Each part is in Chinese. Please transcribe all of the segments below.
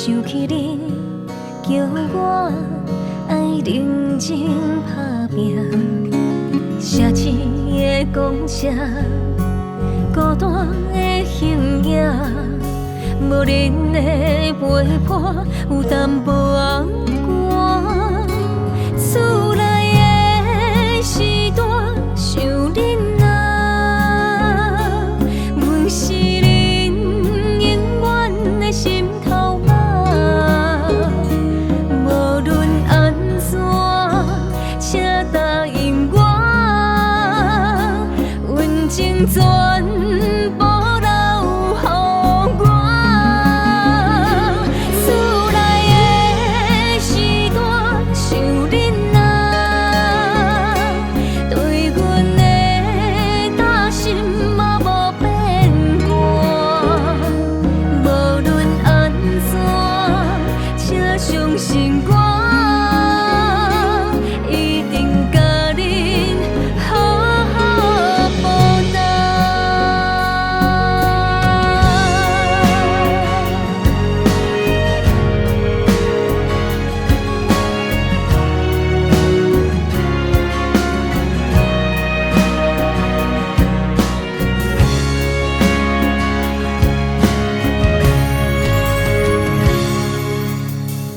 想起你，叫我爱认真打拼。写字的公车，孤单的形影，无恁的陪伴，有淡薄红寒。厝内的时段，想恁啊，阮是恁永远的心头肉。无论安怎，请答应我，阮情全部留予我。厝内的时段，想恁啊，对阮的大心嘛无变卦。无论安怎，请相信我。一定甲恁好好报答。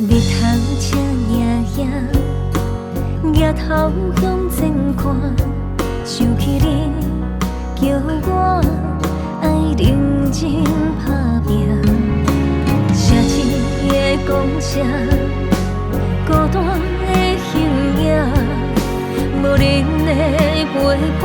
日头赤影影，额头向前看，想起你，叫我爱认真打拼。写字的公车，孤单的形影，无恁的陪伴。